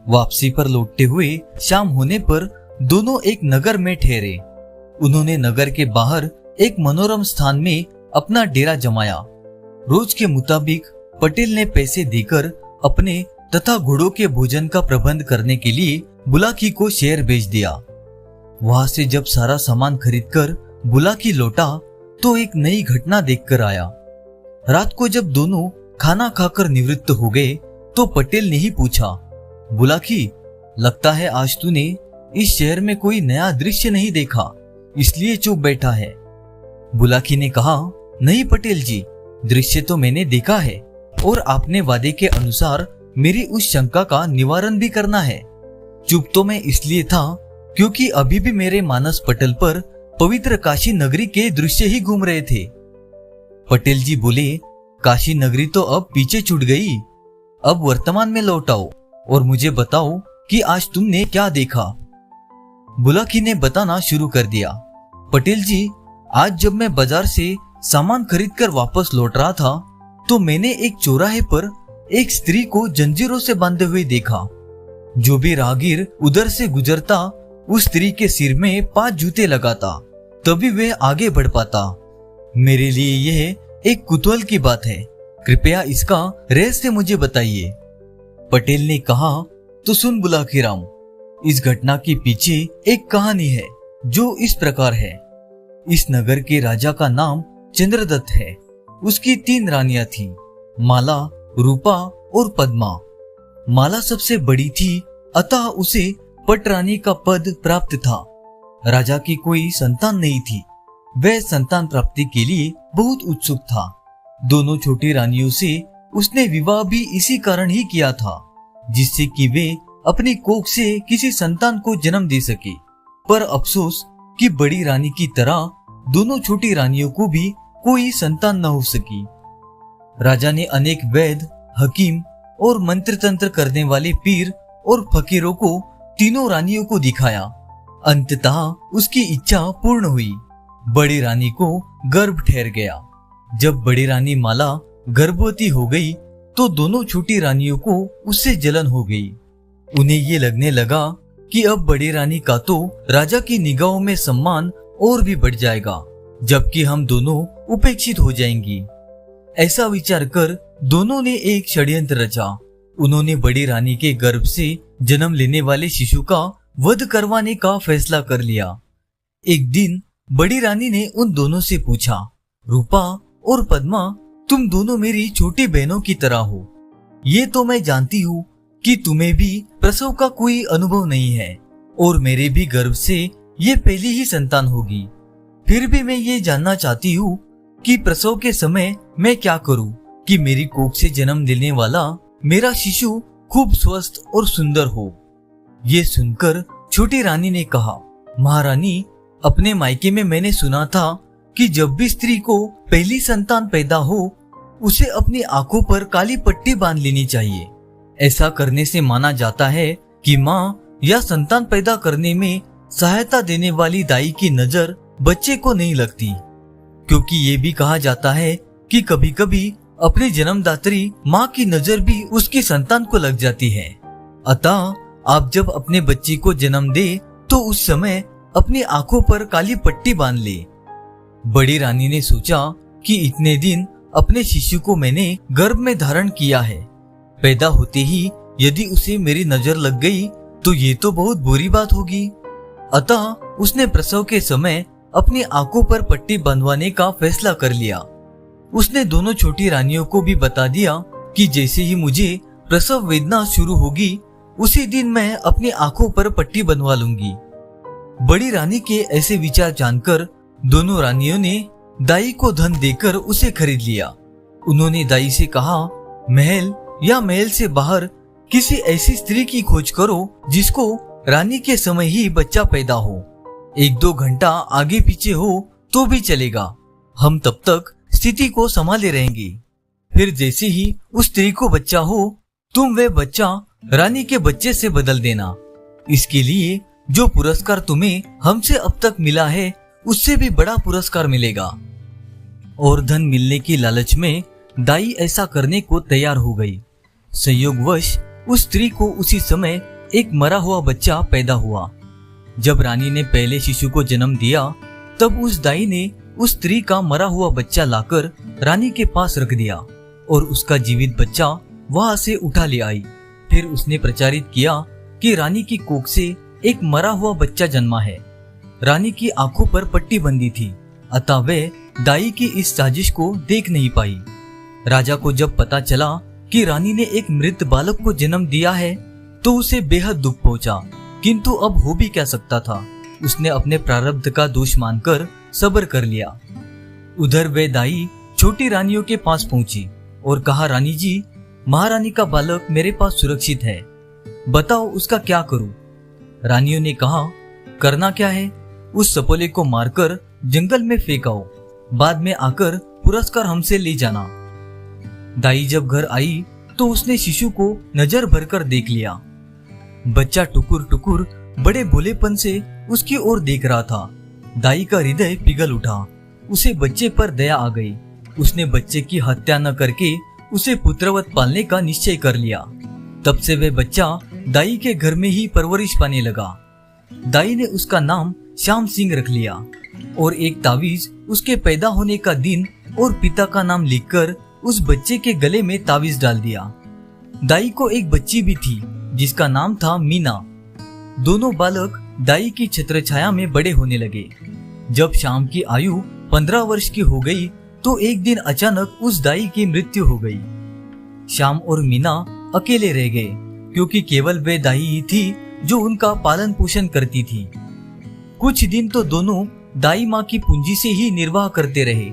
वापसी पर लौटते हुए शाम होने पर दोनों एक नगर में ठहरे। उन्होंने नगर के बाहर एक मनोरम स्थान में अपना डेरा जमाया। रोज के मुताबिक पटेल ने पैसे देकर अपने तथा घोड़ों के भोजन का प्रबंध करने के लिए बुलाकी को शहर भेज दिया। वहां से जब सारा सामान खरीदकर बुलाकी लौटा तो एक नई घटना देखकर आया। रात को जब दोनों खाना खाकर निवृत्त हो गए तो पटेल ने ही पूछा, बुलाकी, लगता है आज तूने इस शहर में कोई नया दृश्य नहीं देखा, इसलिए चुप बैठा है। बुलाकी ने कहा, नहीं पटेल जी, दृश्य तो मैंने देखा है और आपने वादे के अनुसार मेरी उस शंका का निवारण भी करना है। चुप तो मैं इसलिए था क्योंकि अभी भी मेरे मानस पटल पर पवित्र काशी नगरी के दृश्य ही घूम रहे थे। पटेल जी बोले, काशी नगरी तो अब पीछे छूट गई, अब वर्तमान में लौट आओ और मुझे बताओ कि आज तुमने क्या देखा। बुलाकी ने बताना शुरू कर दिया। पटेल जी, आज जब मैं बाजार से सामान खरीदकर वापस लौट रहा था तो मैंने एक चौराहे पर एक स्त्री को जंजीरों से बांधे हुए देखा। जो भी राहगीर उधर से गुजरता उस स्त्री के सिर में 5 जूते लगाता, तभी वे आगे बढ़ पाता। मेरे लिए यह एक कुतूहल की बात है, कृपया इसका रहस्य मुझे बताइए। पटेल ने कहा, तो सुन बुलाकी राम, इस घटना के पीछे एक कहानी है जो इस प्रकार है। इस नगर के राजा का नाम चंद्रदत्त है। उसकी 3 रानियां थीं, माला, रूपा और पद्मा। माला सबसे बड़ी थी, अतः उसे पट रानी का पद प्राप्त था। राजा की कोई संतान नहीं थी, वह संतान प्राप्ति के लिए बहुत उत्सुक था। दोनों छोटी रानियों से उसने विवाह भी इसी कारण ही किया था, जिससे कि वे अपनी कोख से किसी संतान को जन्म दे सके। पर अफसोस कि बड़ी रानी की तरह दोनों छोटी रानियों को भी कोई संतान न हो सकी। राजा ने अनेक वैद्य, हकीम और मंत्र तंत्र करने वाले पीर और फकीरों को तीनों रानियों को दिखाया। अंततः उसकी इच्छा पूर्ण हुई। बड़ी रानी को गर्भ ठहर गया। जब बड़ी रानी माला गर्भवती हो गई तो दोनों छोटी रानियों को उससे जलन हो गई। उन्हें ये लगने लगा कि अब बड़ी रानी का तो राजा की निगाहों में सम्मान और भी बढ़ जाएगा, जबकि हम दोनों उपेक्षित हो जाएंगी। ऐसा विचार कर दोनों ने एक षड्यंत्र रचा। उन्होंने बड़ी रानी के गर्भ से जन्म लेने वाले शिशु का वध करवाने का फैसला कर लिया। एक दिन बड़ी रानी ने उन दोनों से पूछा, रूपा और पद्मा, तुम दोनों मेरी छोटी बहनों की तरह हो। ये तो मैं जानती हूँ कि तुम्हें भी प्रसव का कोई अनुभव नहीं है और मेरे भी गर्भ से ये पहली ही संतान होगी। फिर भी मैं ये जानना चाहती हूँ कि प्रसव के समय मैं क्या करूँ कि मेरी कोख से जन्म लेने वाला मेरा शिशु खूब स्वस्थ और सुंदर हो। ये सुनकर छोटी रानी ने कहा, महारानी, अपने मायके में मैंने सुना था कि जब भी स्त्री को पहली संतान पैदा हो उसे अपनी आंखों पर काली पट्टी बांध लेनी चाहिए। ऐसा करने से माना जाता है कि माँ या संतान पैदा करने में सहायता देने वाली दाई की नजर बच्चे को नहीं लगती, क्योंकि ये भी कहा जाता है कि कभी कभी अपनी जन्मदात्री माँ की नजर भी उसकी संतान को लग जाती है। अतः आप जब अपने बच्चे को जन्म दे तो उस समय अपनी आंखों पर काली पट्टी बांध ले। बड़ी रानी ने सोचा कि इतने दिन अपने शिशु को मैंने गर्भ में धारण किया है, पैदा होते ही यदि उसे मेरी नजर लग गई तो ये तो बहुत बुरी बात होगी। अतः उसने प्रसव के समय अपनी आंखों पर पट्टी बंधवाने का फैसला कर लिया। उसने दोनों छोटी रानियों को भी बता दिया कि जैसे ही मुझे प्रसव वेदना शुरू होगी उसी दिन मैं अपनी आंखों पर पट्टी बंधवा लूंगी। बड़ी रानी के ऐसे विचार जानकर दोनों रानियों ने दाई को धन देकर उसे खरीद लिया। उन्होंने दाई से कहा, महल या महल से बाहर किसी ऐसी स्त्री की खोज करो जिसको रानी के समय ही बच्चा पैदा हो। 1-2 घंटा आगे पीछे हो तो भी चलेगा, हम तब तक स्थिति को संभाले रहेंगे। फिर जैसे ही उस स्त्री को बच्चा हो तुम वह बच्चा रानी के बच्चे से बदल देना। इसके लिए जो पुरस्कार तुम्हें हमसे अब तक मिला है उससे भी बड़ा पुरस्कार मिलेगा। और धन मिलने की लालच में दाई ऐसा करने को तैयार हो गई। संयोगवश उस स्त्री को उसी समय एक मरा हुआ बच्चा पैदा हुआ। जब रानी ने पहले शिशु को जन्म दिया तब उस दाई ने उस स्त्री का मरा हुआ बच्चा लाकर रानी के पास रख दिया और उसका जीवित बच्चा वहां से उठा ले आई। फिर उसने प्रचारित किया कि रानी की कोख से एक मरा हुआ बच्चा जन्मा है। रानी की आंखों पर पट्टी बंधी थी, अतः वे दाई की इस साजिश को देख नहीं पाई। राजा को जब पता चला कि रानी ने एक मृत बालक को जन्म दिया है तो उसे बेहद दुख पहुंचा, किंतु अब हो भी क्या सकता था। उसने अपने प्रारब्ध का दोष मानकर सब्र कर लिया। उधर वे दाई छोटी रानियों के पास पहुंची और कहा, रानी जी, महारानी का बालक मेरे पास सुरक्षित है, बताओ उसका क्या करूं। रानियों ने कहा, करना क्या है, उस सपोले को मारकर जंगल में फेंकाओ, बाद में आकर पुरस्कार हमसे ले जाना। दाई जब घर आई तो उसने शिशु को नजर भरकर देख लिया। बच्चा टुकुर टुकुर बड़े भोलेपन से उसकी ओर देख रहा था। दाई का हृदय पिघल उठा, उसे बच्चे पर दया आ गई। उसने बच्चे की हत्या न करके उसे पुत्रवत पालने का निश्चय कर लिया। तब से वह बच्चा दाई के घर में ही परवरिश पाने लगा। दाई ने उसका नाम श्याम सिंह रख लिया और एक तावीज उसके पैदा होने का दिन और पिता का नाम लिखकर उस बच्चे के गले में तावीज डाल दिया। दाई को एक बच्ची भी थी जिसका नाम था मीना। दोनों बालक दाई की छत्रछाया में बड़े होने लगे। जब श्याम की आयु 15 वर्ष की हो गई तो एक दिन अचानक उस दाई की मृत्यु हो गई। श्याम और मीना अकेले रह गए क्योंकि केवल वे दाई ही थी जो उनका पालन पोषण करती थी। कुछ दिन तो दोनों दाई माँ की पूंजी से ही निर्वाह करते रहे,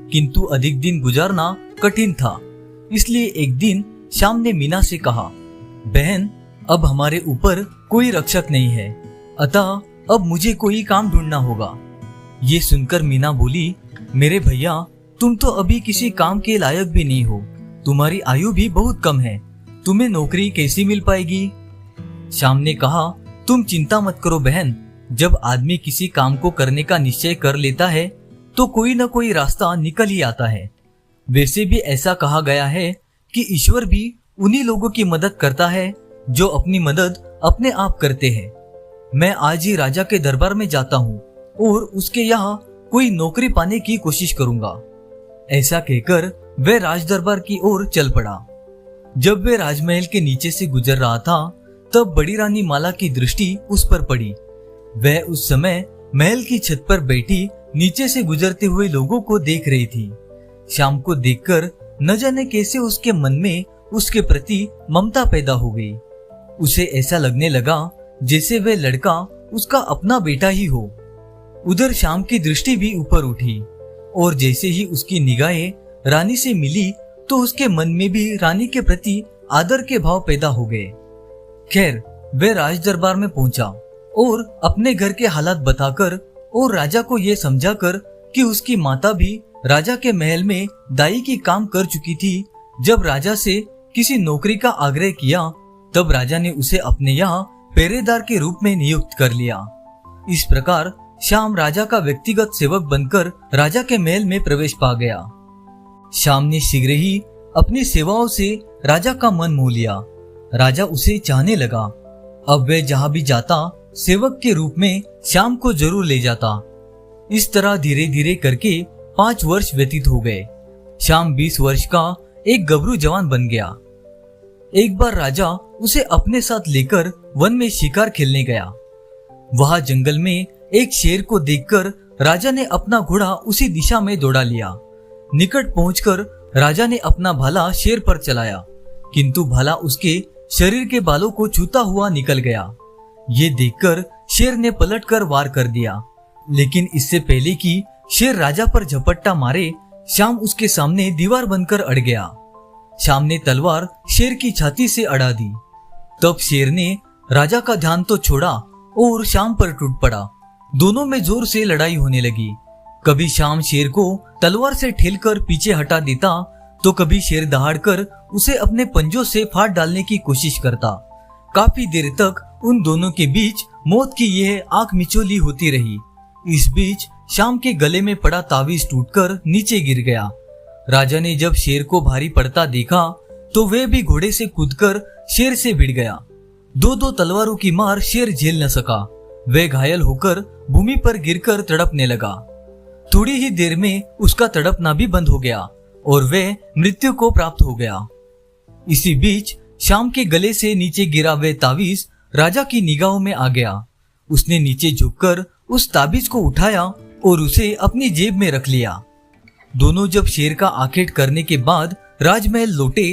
किंतु अधिक दिन गुजारना कठिन था। इसलिए एक दिन श्याम ने मीना से कहा, बहन, अब हमारे ऊपर कोई रक्षक नहीं है, अतः अब मुझे कोई काम ढूंढना होगा। ये सुनकर मीना बोली, मेरे भैया, तुम तो अभी किसी काम के लायक भी नहीं हो, तुम्हारी आयु भी बहुत कम है, तुम्हें नौकरी कैसी मिल पाएगी। श्याम ने कहा, तुम चिंता मत करो बहन, जब आदमी किसी काम को करने का निश्चय कर लेता है तो कोई न कोई रास्ता निकल ही आता है। वैसे भी ऐसा कहा गया है कि ईश्वर भी उन्हीं लोगों की मदद करता है जो अपनी मदद अपने आप करते हैं। मैं आज ही राजा के दरबार में जाता हूँ और उसके यहाँ कोई नौकरी पाने की कोशिश करूंगा। ऐसा कहकर वह राज दरबार की ओर चल पड़ा। जब वह राजमहल के नीचे से गुजर रहा था तब बड़ी रानी माला की दृष्टि उस पर पड़ी। वह उस समय महल की छत पर बैठी नीचे से गुजरते हुए लोगों को देख रही थी। श्याम को देखकर न जाने कैसे उसके मन में उसके प्रति ममता पैदा हो गई। उसे ऐसा लगने लगा जैसे वह लड़का उसका अपना बेटा ही हो। उधर श्याम की दृष्टि भी ऊपर उठी और जैसे ही उसकी निगाहें रानी से मिली तो उसके मन में भी रानी के प्रति आदर के भाव पैदा हो गए। खैर, वह राज दरबार में पहुंचा और अपने घर के हालात बताकर और राजा को यह समझाकर कि उसकी माता भी राजा के महल में दाई की काम कर चुकी थी, जब राजा से किसी नौकरी का आग्रह किया तब राजा ने उसे अपने यहाँ पहरेदार के रूप में नियुक्त कर लिया। इस प्रकार श्याम राजा का व्यक्तिगत सेवक बनकर राजा के महल में प्रवेश पा गया। श्याम ने शीघ्र ही अपनी सेवाओं से राजा का मन मोह लिया। राजा उसे चाहने लगा। अब वह जहाँ भी जाता सेवक के रूप में श्याम को जरूर ले जाता। इस तरह धीरे धीरे करके 5 वर्ष व्यतीत हो गए। श्याम 20 वर्ष का एक गबरू जवान बन गया। एक बार राजा उसे अपने साथ लेकर वन में शिकार खेलने गया। वहां जंगल में एक शेर को देखकर राजा ने अपना घोड़ा उसी दिशा में दौड़ा लिया। निकट पहुंचकर राजा ने अपना भाला शेर पर चलाया, किंतु भाला उसके शरीर के बालों को छूता हुआ निकल गया। ये देखकर शेर ने पलटकर वार कर दिया, लेकिन इससे पहले कि शेर राजा पर झपट्टा मारे, श्याम उसके सामने दीवार बनकर अड़ गया। श्याम ने तलवार शेर की छाती से अड़ा दी। तब शेर ने राजा का ध्यान तो छोड़ा और श्याम पर टूट पड़ा। दोनों में जोर से लड़ाई होने लगी। कभी श्याम शेर को तलवार से ठेलकर पीछे हटा देता तो कभी शेर दहाड़कर उसे अपने पंजों से फाड़ डालने की कोशिश करता। काफी देर तक उन दोनों के बीच मौत की यह आंख मिचौली होती रही। इस बीच श्याम के गले में पड़ा तावीज टूटकर नीचे गिर गया। राजा ने जब शेर को भारी पड़ता देखा तो वह भी घोड़े से कूदकर शेर से भिड़ गया। दो तलवारों की मार शेर झेल न सका। वह घायल होकर भूमि पर गिरकर तड़पने लगा। थोड़ी ही देर में उसका तड़पना भी बंद हो गया और वह मृत्यु को प्राप्त हो गया। इसी बीच श्याम के गले से नीचे गिरा वह ताबीज राजा की निगाहों में आ गया। उसने नीचे झुककर उस ताबीज को उठाया और उसे अपनी जेब में रख लिया। दोनों जब शेर का आखेट करने के बाद राजमहल लौटे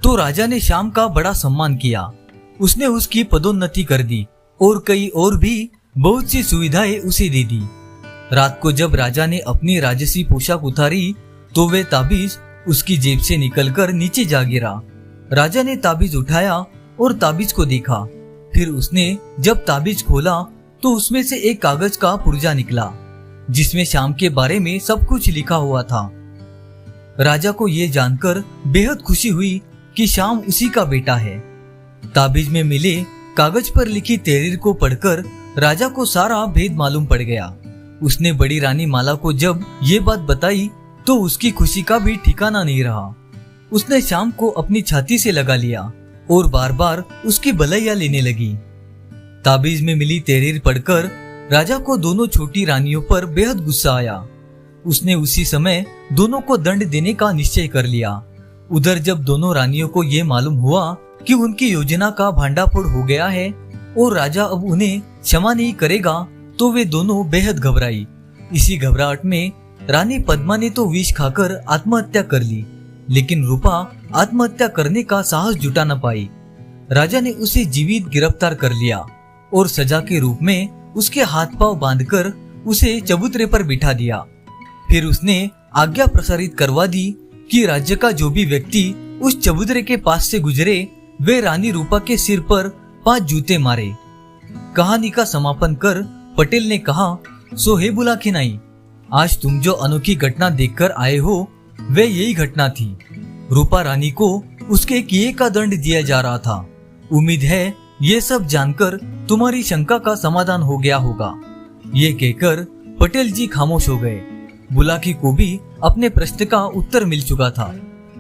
तो राजा ने श्याम का बड़ा सम्मान किया। उसने उसकी पदोन्नति कर दी और कई और भी बहुत सी सुविधाएं उसे दे दी। रात को जब राजा ने अपनी राजसी पोशाक उतारी तो वह ताबीज उसकी जेब से निकलकर नीचे जा गिरा। राजा ने ताबीज उठाया और ताबीज को देखा। फिर उसने जब ताबीज खोला तो उसमें से एक कागज का पुर्जा निकला जिसमें श्याम के बारे में सब कुछ लिखा हुआ था। राजा को यह जानकर बेहद खुशी हुई कि श्याम उसी का बेटा है। ताबीज में मिले कागज पर लिखी तहरीर को पढ़कर राजा को सारा भेद मालूम पड़ गया। उसने बड़ी रानी माला को जब ये बात बताई तो उसकी खुशी का भी ठिकाना नहीं रहा। उसने श्याम को अपनी छाती से लगा लिया और बार बार उसकी भलाइयां लेने लगी। ताबीज में मिली तहरीर पढ़कर राजा को दोनों छोटी रानियों पर बेहद गुस्सा आया। उसने उसी समय दोनों को दंड देने का निश्चय कर लिया। उधर जब दोनों रानियों को यह मालूम हुआ कि उनकी योजना का भांडाफोड़ हो गया है और राजा अब उन्हें क्षमा नहीं करेगा तो वे दोनों बेहद घबराई। इसी घबराहट में रानी पद्मा ने तो विष खाकर आत्महत्या कर ली, लेकिन रूपा आत्महत्या करने का साहस जुटा न पाई। राजा ने उसे जीवित गिरफ्तार कर लिया और सजा के रूप में उसके हाथ पांव बांधकर उसे चबूतरे पर बिठा दिया। फिर उसने आज्ञा प्रसारित करवा दी कि राज्य का जो भी व्यक्ति उस चबूतरे के पास से गुजरे वे रानी रूपा के सिर पर 5 जूते मारे। कहानी का समापन कर पटेल ने कहा, सो हे बुलाखिनाई, आज तुम जो अनोखी घटना देखकर आए हो वे यही घटना थी। रूपा रानी को उसके किए का दंड दिया जा रहा था। उम्मीद है ये सब जानकर तुम्हारी शंका का समाधान हो गया होगा। ये कहकर पटेल जी खामोश हो गए। बुलाकी को भी अपने प्रश्न का उत्तर मिल चुका था,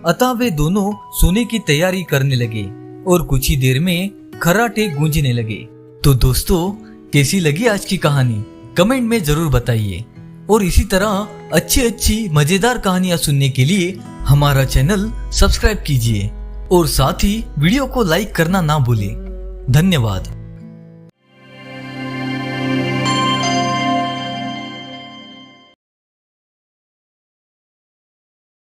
अतः वे दोनों सोने की तैयारी करने लगे और कुछ ही देर में खर्राटे गूंजने लगे। तो दोस्तों, कैसी लगी आज की कहानी कमेंट में जरूर बताइए और इसी तरह अच्छी मजेदार कहानियां सुनने के लिए हमारा चैनल सब्सक्राइब कीजिए और साथ ही वीडियो को लाइक करना ना भूलें। धन्यवाद।